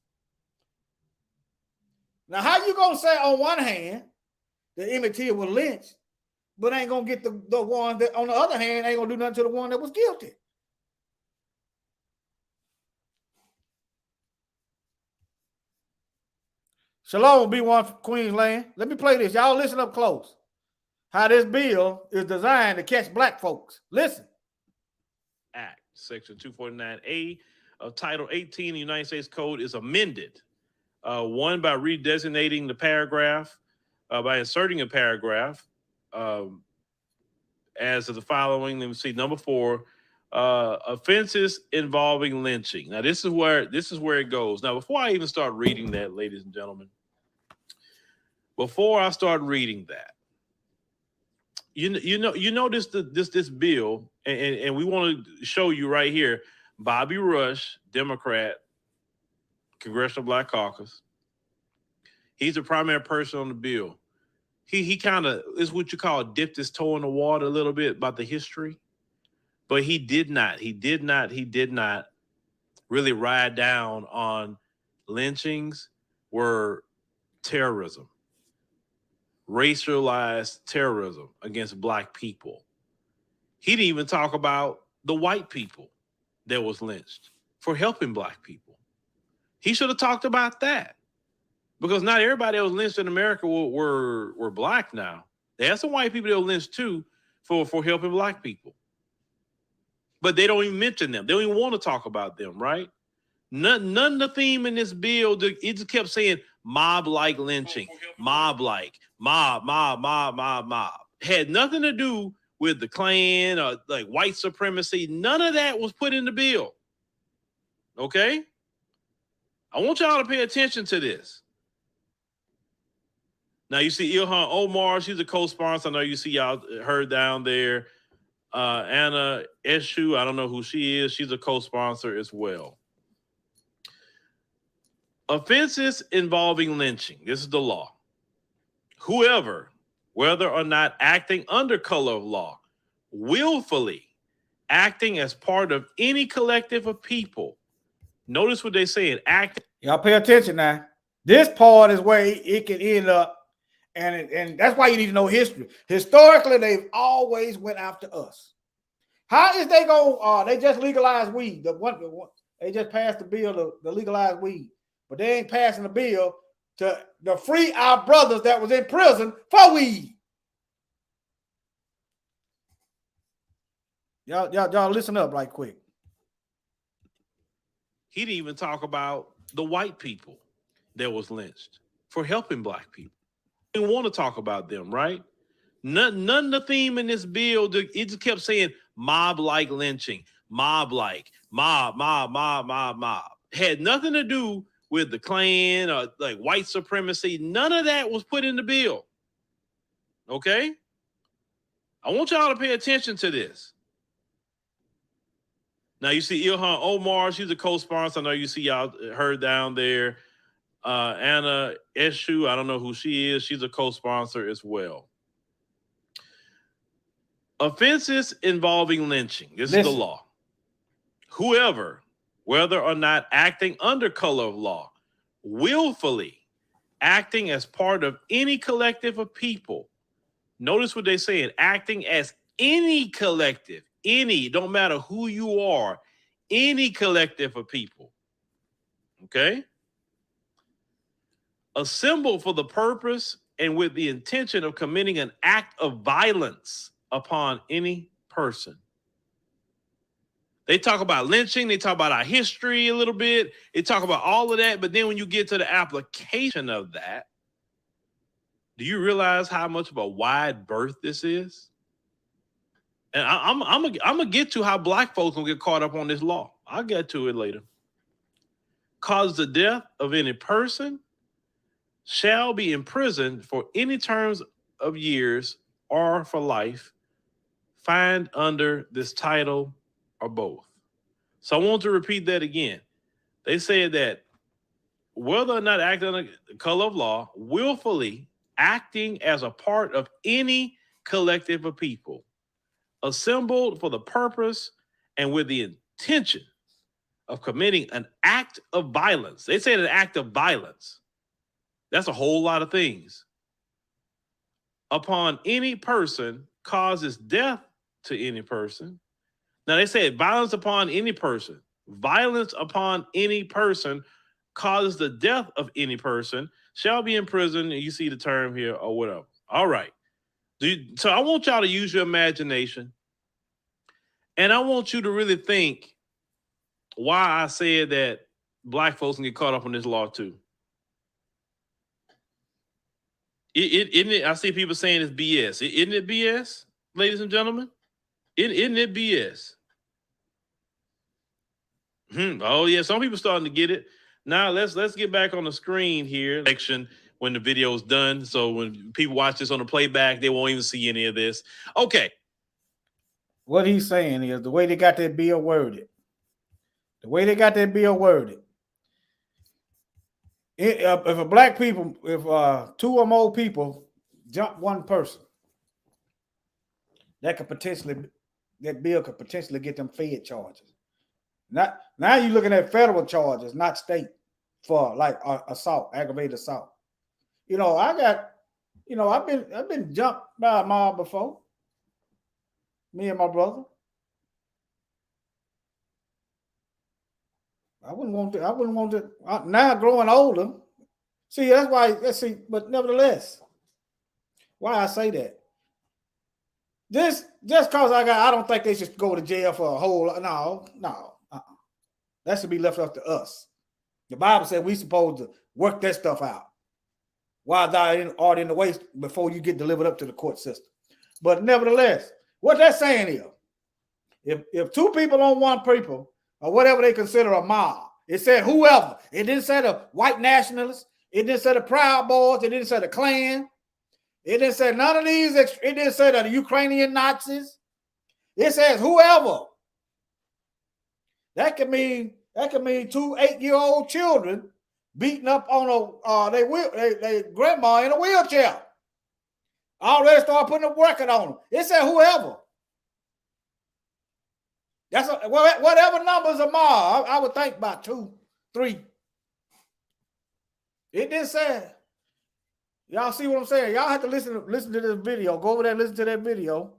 Now, how you gonna say on one hand that Emmett Till was lynched, but ain't gonna get the one that on the other hand ain't gonna do nothing to the one that was guilty? Shalom, B1 from Queensland. Let me play this. Y'all listen up close. How this bill is designed to catch black folks. Listen. Act, Section 249A of Title 18 of the United States Code is amended. One, by redesignating the paragraph, by inserting a paragraph as of the following. Let me see, number 4, offenses involving lynching. Now, this is where it goes. Now, before I even start reading that, ladies and gentlemen, before I start reading that, you know this bill, and we want to show you right here, Bobby Rush, Democrat, Congressional Black Caucus. He's the primary person on the bill. he kind of is what you call dipped his toe in the water a little bit about the history, but he did not really ride down on lynchings were terrorism, racialized terrorism against black people. He didn't even talk about the white people that was lynched for helping black people. He should have talked about that, because not everybody that was lynched in America were black now. They had some white people that were lynched too for helping black people. But they don't even mention them. They don't even want to talk about them, right? None of the theme in this bill, it just kept saying mob-like lynching, mob-like, mob. Had nothing to do with the Klan or like white supremacy. None of that was put in the bill. Okay? I want y'all to pay attention to this. Now you see Ilhan Omar, she's a co-sponsor. I know you see y'all her down there. Anna Eshu, I don't know who she is. She's a co-sponsor as well. Offenses involving lynching. This is the law. Whoever, whether or not acting under color of law, willfully acting as part of any collective of people. Notice what they saying. Y'all pay attention now. This part is where it can end up, and that's why you need to know history. Historically, they've always went after us. How is they go? They just legalized weed. They just passed the bill to legalize weed, but they ain't passing the bill to free our brothers that was in prison for weed. Y'all listen up right quick. He didn't even talk about the white people that was lynched for helping black people. He didn't want to talk about them, right? None of the theme in this bill, it just kept saying mob-like lynching, mob-like, mob. Had nothing to do with the Klan or like white supremacy. None of that was put in the bill. Okay? I want y'all to pay attention to this. Now you see Ilhan Omar, she's a co-sponsor. I know you see y'all her down there. Anna Eshu, I don't know who she is. She's a co-sponsor as well. Offenses involving lynching. This is the law. Whoever, whether or not acting under color of law, willfully acting as part of any collective of people. Notice what they're saying. Acting as any collective. Any, don't matter who you are, any collective of people. Okay? Assemble for the purpose and with the intention of committing an act of violence upon any person. They talk about lynching, they talk about our history a little bit, they talk about all of that, but then when you get to the application of that, do you realize how much of a wide berth this is? And I'm gonna get to how black folks gonna get caught up on this law. I'll get to it later. Cause the death of any person shall be imprisoned for any terms of years or for life, fined under this title or both. So I want to repeat that again. They said that whether or not acting under the color of law, willfully acting as a part of any collective of people, assembled for the purpose and with the intention of committing an act of violence. They said an act of violence. That's a whole lot of things. Upon any person causes death to any person. Now they said violence upon any person. Violence upon any person causes the death of any person shall be imprisoned. You see the term here or whatever. All right. So I want y'all to use your imagination. And I want you to really think why I said that black folks can get caught up on this law too. Isn't it? I see people saying it's BS. Isn't it BS, ladies and gentlemen? Isn't it BS? Oh yeah, some people starting to get it. Now let's get back on the screen here. Section when the video is done. So when people watch this on the playback, they won't even see any of this. Okay. What he's saying is the way they got that bill worded. The way they got that bill worded. If two or more people jump one person, that bill could potentially get them Fed charges. Now you're looking at federal charges, not state, for like assault, aggravated assault. You know, I've been jumped by a mob before. Me and my brother. I wouldn't want to. Now growing older, see, that's why. Let's see, but nevertheless, why I say that? Just because I don't think they should go to jail for a whole lot. No. That should be left up to us. The Bible said we supposed to work that stuff out while thou art in the way before you get delivered up to the court system. But nevertheless, what that's saying is, if two people on one people, or whatever they consider a mob, it said whoever. It didn't say the white nationalists. It didn't say the Proud Boys. It didn't say the Klan. It didn't say none of these. It didn't say the Ukrainian Nazis. It says whoever. That could mean 2 8-year-old children beating up on their grandma in a wheelchair. Already start putting a record on them. It said whoever. Whatever numbers are mob, I would think about 2, 3. It didn't say. Y'all see what I'm saying? Y'all have to listen to this video. Go over there and listen to that video.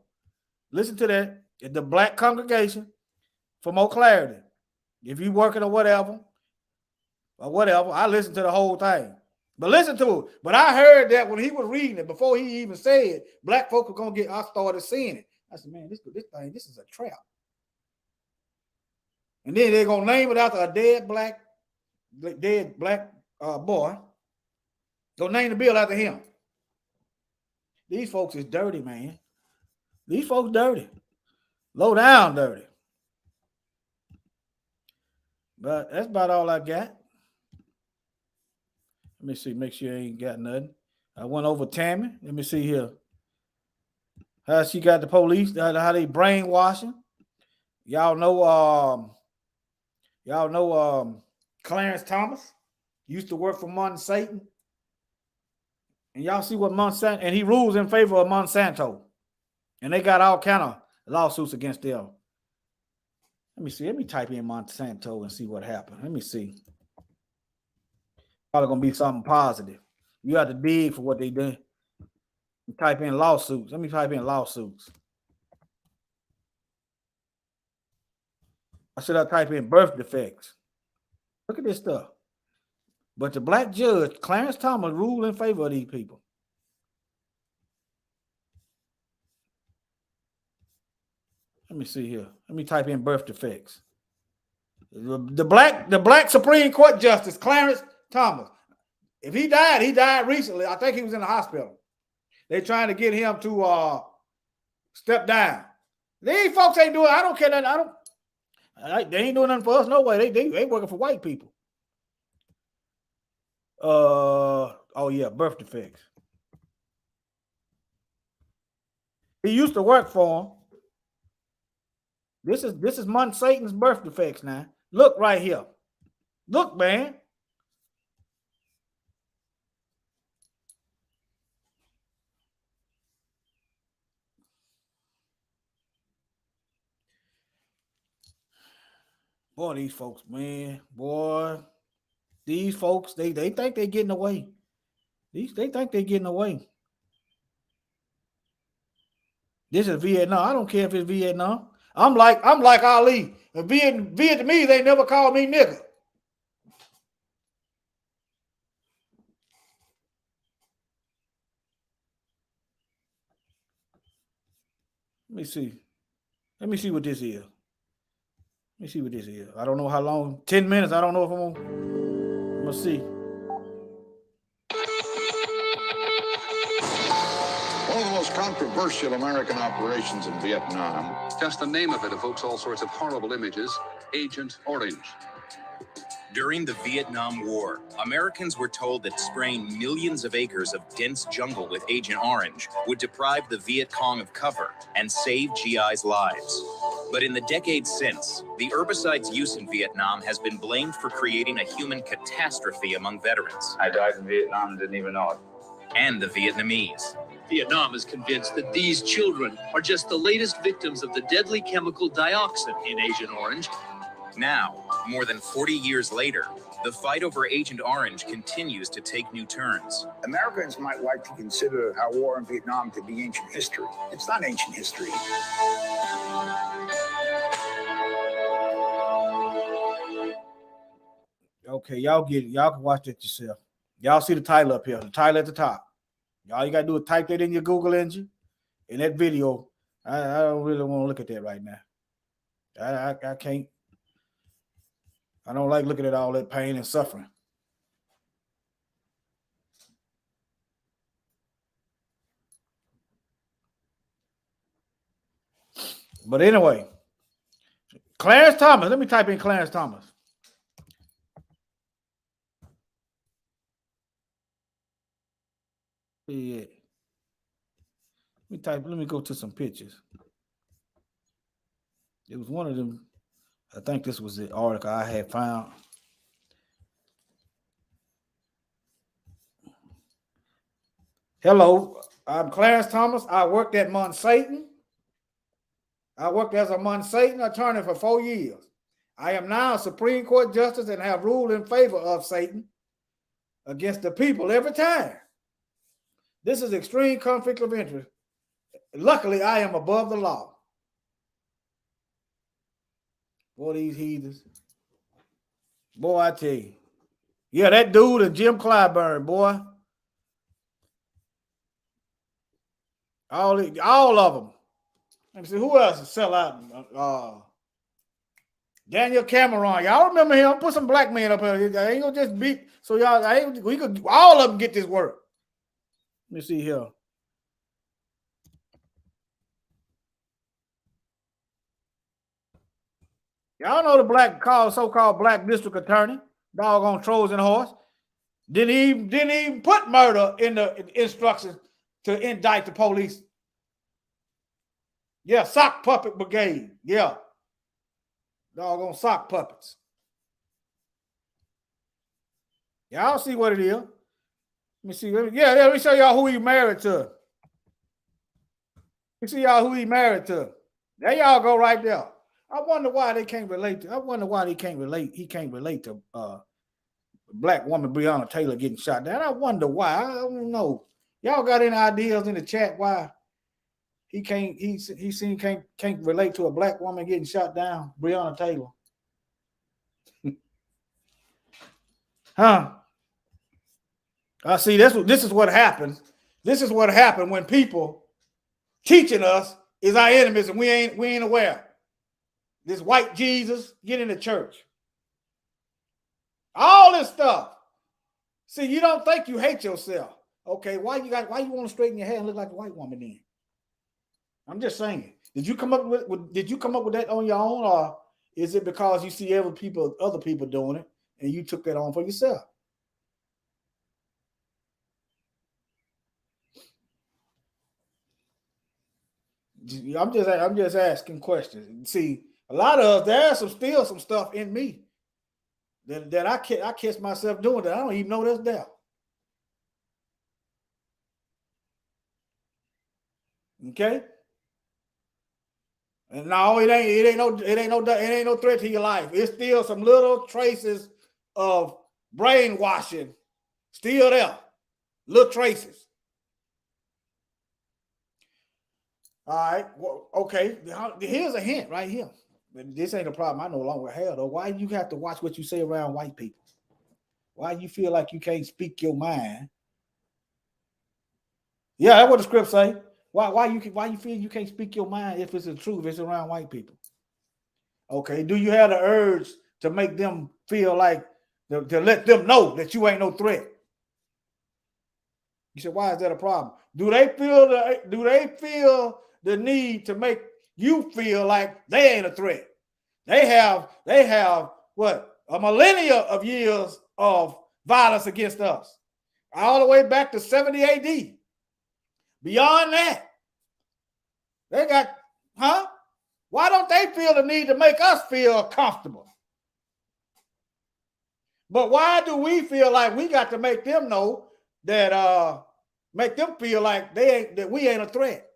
Listen to that. The black congregation for more clarity. If you working or whatever, I listen to the whole thing. But listen to it. But I heard that when he was reading it, before he even said black folk are gonna I started seeing it. I said, man, this is a trap. And then they're gonna name it after a dead black boy. Gonna name the bill after him. These folks is dirty, man. These folks dirty. Low down dirty. But that's about all I got. Let me see, make sure I ain't got nothing. I went over Tammy. Let me see here. How she got the police, how they brainwashing. Y'all know Clarence Thomas used to work for Monsanto. And y'all see what Monsanto, and he rules in favor of Monsanto. And they got all kind of lawsuits against them. Let me see. Let me type in Monsanto and see what happened. Let me see. Probably gonna be something positive. You have to dig for what they did. Type in lawsuits. Let me type in lawsuits. I should have typed in birth defects. Look at this stuff. But the black judge, Clarence Thomas, ruled in favor of these people. Let me see here. Let me type in birth defects. The black Supreme Court Justice, Clarence Thomas. If he died recently. I think he was in the hospital. They're trying to get him to step down. These folks ain't doing. I don't care nothing. They ain't doing nothing for us. No way. They working for white people. Oh yeah, birth defects. He used to work for him. This is Monsanto's birth defects now. Look right here. Look, man. Boy, these folks, man. Boy. These folks, they think they're getting away. They think they're getting away. This is Vietnam. I don't care if it's Vietnam. I'm like Ali. Vietnamese, they never call me nigga. Let me see. Let me see what this is. Let me see what this is. I don't know how long. 10 minutes. I don't know if I'm gonna see. One of the most controversial American operations in Vietnam. Just the name of it evokes all sorts of horrible images. Agent Orange. During the Vietnam War, Americans were told that spraying millions of acres of dense jungle with Agent Orange would deprive the Viet Cong of cover and save GIs' lives. But in the decades since, the herbicide's use in Vietnam has been blamed for creating a human catastrophe among veterans. I died in Vietnam and didn't even know it. and the Vietnamese. Vietnam is convinced that these children are just the latest victims of the deadly chemical dioxin in Agent Orange. Now, more than 40 years later, the fight over Agent Orange continues to take new turns. Americans might like to consider our war in Vietnam to be ancient history. It's not ancient history. Okay, y'all get it. Y'all can watch that yourself. Y'all see the title up here, the title at the top. All you got to do is type that in your Google engine. And that video, I don't really want to look at that right now. I can't. I don't like looking at all that pain and suffering. But anyway, Clarence Thomas. Let me type in Clarence Thomas. Yeah. Let me go to some pictures. It was one of them. I think this was the article I had found. Hello, I'm Clarence Thomas. I worked at Satan. I worked as a Satan attorney for 4 years. I am now a Supreme Court justice and have ruled in favor of Satan against the people every time. This is extreme conflict of interest. Luckily, I am above the law. Boy, these heathens. Boy, I tell you. Yeah, that dude and Jim Clyburn, boy. All of them. Let me see, who else is sell out? Daniel Cameron. Y'all remember him? Put some black men up here. They ain't gonna just beat. So y'all, we could all of them get this work. Let me see here. Y'all know the so-called black district attorney, doggone Trojan horse. Didn't even put murder in the instructions to indict the police. Yeah, sock puppet brigade. Yeah. Doggone sock puppets. Y'all see what it is. Let me see. Let me show y'all who he married to. Let me see y'all who he married to. There y'all go right there. I wonder why they can't relate to. He can't relate to black woman Breonna Taylor getting shot down. I wonder why. I don't know. Y'all got any ideas in the chat why he can't relate to a black woman getting shot down, Breonna Taylor? Huh? I see this is what happens. This is what happened when people teaching us is our enemies and we ain't aware. This white Jesus, get in the church. All this stuff. See, you don't think you hate yourself. Okay, why you want to straighten your hair and look like a white woman then? I'm just saying. Did you come up with that on your own, or is it because you see other people doing it and you took that on for yourself? I'm just asking questions. See, a lot of us, there's still some stuff in me that I catch myself doing that I don't even know that's there. Okay. And no, it ain't no threat to your life. It's still some little traces of brainwashing still there. Little traces. All right. Well, okay. Here's a hint right here. This ain't a problem I no longer have, though. Why you have to watch what you say around white people? Why you feel like you can't speak your mind? Yeah, that's what the script say. Why you feel you can't speak your mind if it's the truth, if it's around white people? Okay. Do you have the urge to make them feel like to let them know that you ain't no threat? You said, why is that a problem? Do they feel the need to make you feel like they ain't a threat? They have what? A millennia of years of violence against us. All the way back to 70 AD. Beyond that, they got, why don't they feel the need to make us feel comfortable? But why do we feel like we got to make them know that make them feel like that we ain't a threat.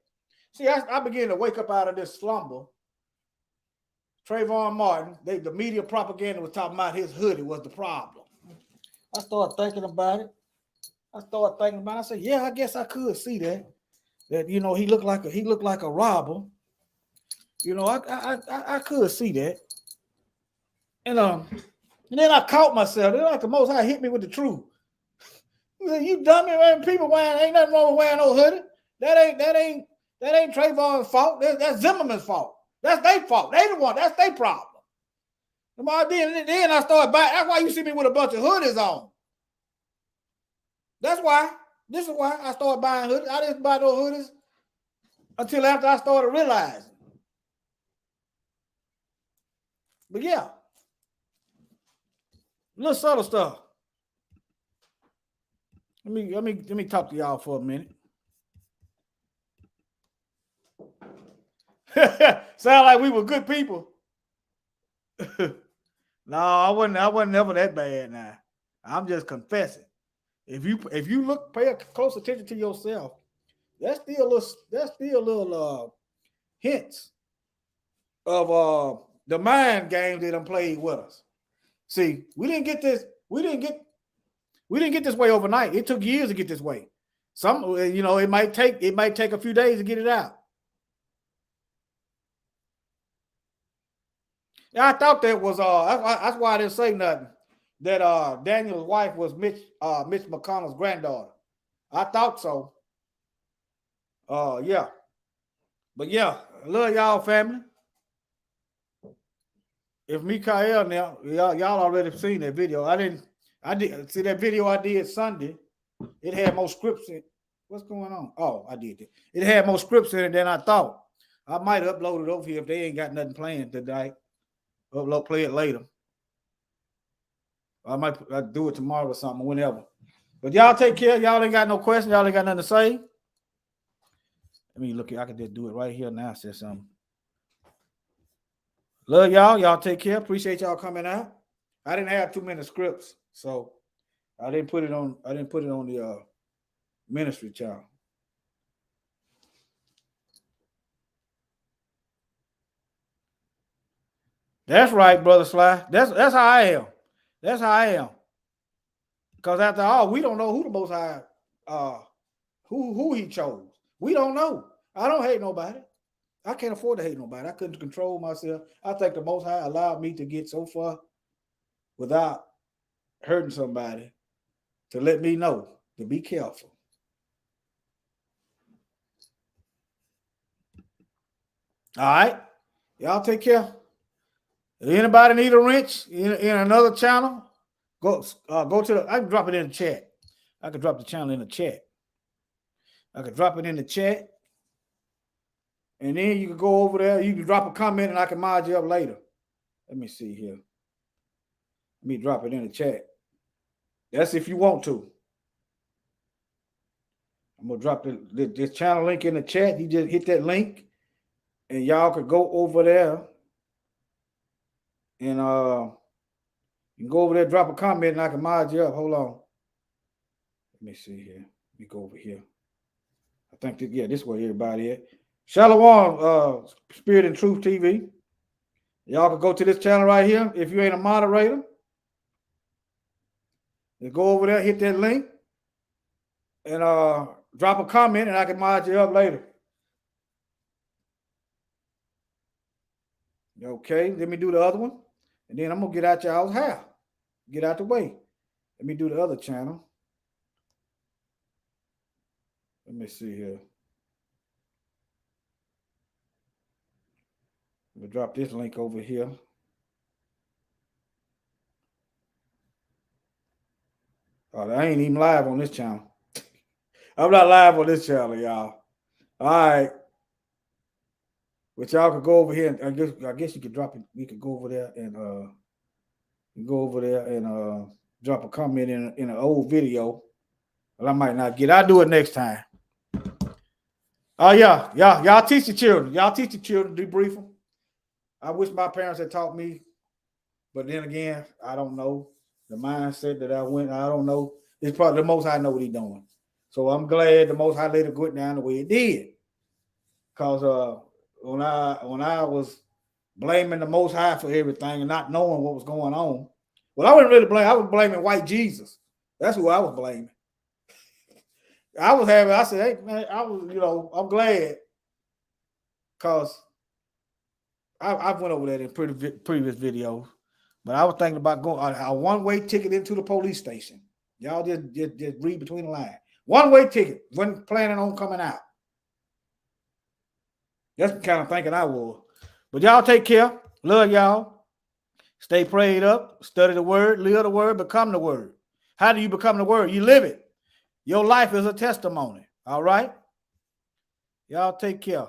See, I began to wake up out of this slumber. Trayvon Martin, the media propaganda was talking about his hoodie was the problem. I started thinking about it. I said, yeah, I guess I could see that. That he looked like a robber. I could see that. And then I caught myself. They're like the Most High hit me with the truth. You dummy, man. People ain't nothing wrong with wearing no hoodie. That ain't Trayvon's fault. That's Zimmerman's fault. That's their fault. They the one. That's their problem. Then I started buying. That's why you see me with a bunch of hoodies on. That's why. This is why I started buying hoodies. I didn't buy no hoodies until after I started realizing. But yeah, little subtle stuff. Let me talk to y'all for a minute. Sound like we were good people. No, I wasn't never that bad now. I'm just confessing. If you pay close attention to yourself, that's still little hints of the mind game that done played with us. See, we didn't get this way overnight. It took years to get this way. It might take a few days to get it out. I thought that was that's why I didn't say nothing. That Daniel's wife was Mitch McConnell's granddaughter. I thought so. Yeah. But yeah, I love y'all, family. If Mikael now, y'all already seen that video. I did see that video I did Sunday. It had more scripts in it. What's going on? Oh, I did it. It had more scripts in it than I thought. I might upload it over here if they ain't got nothing planned tonight. Play it later. I might do it tomorrow or something, whenever. But y'all take care. Y'all ain't got no questions. Y'all ain't got nothing to say. Let me look. I can just do it right here now. Say something. Love y'all. Y'all take care. Appreciate y'all coming out. I didn't have too many scripts, so I didn't put it on. The ministry channel. That's right, Brother Sly. That's how I am. That's how I am. Because after all, we don't know who the Most High, who he chose. We don't know. I don't hate nobody. I can't afford to hate nobody. I couldn't control myself. I think the Most High allowed me to get so far without hurting somebody to let me know to be careful. All right. Y'all take care. If anybody need a wrench in another channel, go to the. I can drop it in the chat. I can drop the channel in the chat. I can drop it in the chat. And then you can go over there. You can drop a comment and I can mod you up later. Let me see here. Let me drop it in the chat. That's if you want to. I'm going to drop this channel link in the chat. You just hit that link and y'all could go over there and you can go over there, drop a comment and I can mod you up. Hold on. Let me see here. Let me go over here. I think this is where everybody at. Shalom, Spirit and Truth TV. Y'all can go to this channel right here. If you ain't a moderator, you go over there, hit that link, and drop a comment, and I can mod you up later. Okay, let me do the other one, and then I'm gonna get out y'all's hair. Get out the way. Let me do the other channel. Let me see here. We'll drop this link over here. Oh, I ain't even live on this channel. I'm not live on this channel, y'all. All right. But y'all could go over here and I guess you could drop it. You could go over there and drop a comment in an old video. Well, I might not get. I'll do it next time. Oh yeah. Y'all teach the children. Y'all teach the children to debrief them. I wish my parents had taught me, but then again, I don't know the mindset that I don't know. It's probably the Most I know what he's doing. So I'm glad the Most High let it go down the way it did. Because when I was blaming the Most High for everything and not knowing what was going on, well, I wasn't really blaming. I was blaming white Jesus. That's who I was blaming. I said, hey man, I'm glad because I went over that in previous videos, but I was thinking about going a one-way ticket into the police station. Y'all just read between the lines. One-way ticket. Wasn't planning on coming out. That's the kind of thinking I was. But y'all take care. Love y'all. Stay prayed up. Study the word. Live the word. Become the word. How do you become the word? You live it. Your life is a testimony. All right? Y'all take care.